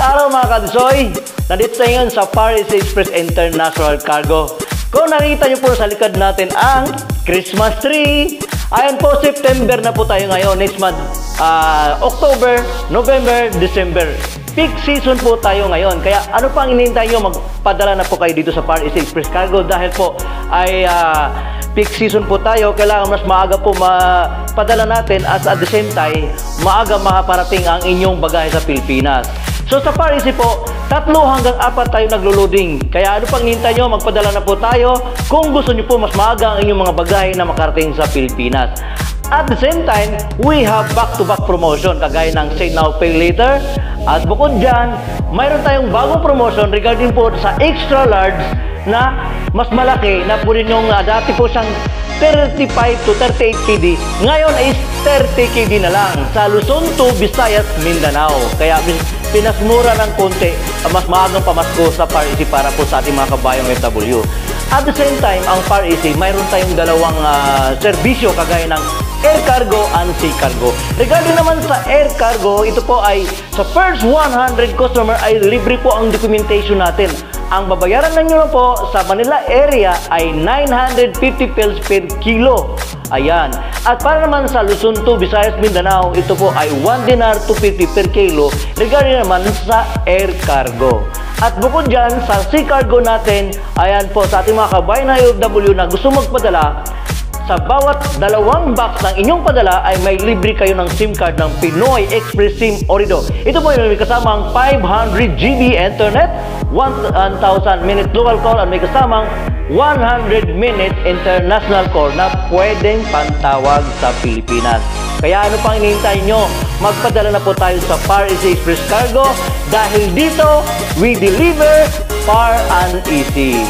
araw mga Kadisoy! Nandito tayo ngayon sa Far East Express International Cargo. Kung nakita niyo po sa likod natin ang Christmas tree. Ayan po, September na po tayo ngayon. Next month, October, November, December. Peak season po tayo ngayon. Kaya ano pang inihintay nyo? Magpadala na po kayo dito sa Far East Express Cargo dahil po ay peak season po tayo. Kailangan mas maaga po mapadala natin at the same time, maaga makaparating ang inyong bagahe sa Pilipinas. So sa Far East po, 3 hanggang 4 tayo naglo-loading. Kaya ano pang hinihintay nyo? Magpadala na po tayo kung gusto nyo po mas maaga ang inyong mga bagahe na makarating sa Pilipinas. At the same time, we have back-to-back promotion kagaya ng Say Now Pay Later. At bukod dyan, mayroon tayong bagong promotion regarding po sa extra large na mas malaki na po rin yung dati po siyang 35 to 38 KD. Ngayon is 30 KD na lang sa Luzon to Visayas, Mindanao. Kaya pinasmura ng konti, mas maagang pamasko sa Far East para po sa ating mga kabayang FW. At the same time, ang Far East, mayroon tayong dalawang serbisyo kagaya ng air cargo and sea cargo. Regarding naman sa air cargo, ito po ay sa first 100 customer ay libre po ang documentation natin. Ang babayaran ninyo na po sa Manila area ay 950 pesos per kilo. Ayan. At para naman sa Luzon to Visayas, Mindanao, ito po ay 1 dinar 250 per kilo regarding naman sa air cargo. At bukod dyan, sa sea cargo natin, ayan po, sa ating mga kabayan na OFW na gusto magpadala, sa bawat 2 box ng inyong padala ay may libre kayo ng SIM card ng Pinoy Express SIM Orido. Ito po yung may kasamang 500 GB internet, 1,000 minute local call at may kasamang 100 minute international call na pwedeng pantawag sa Pilipinas. Kaya ano pang inihintay nyo? Magpadala na po tayo sa Far East Express Cargo dahil dito, we deliver far and easy.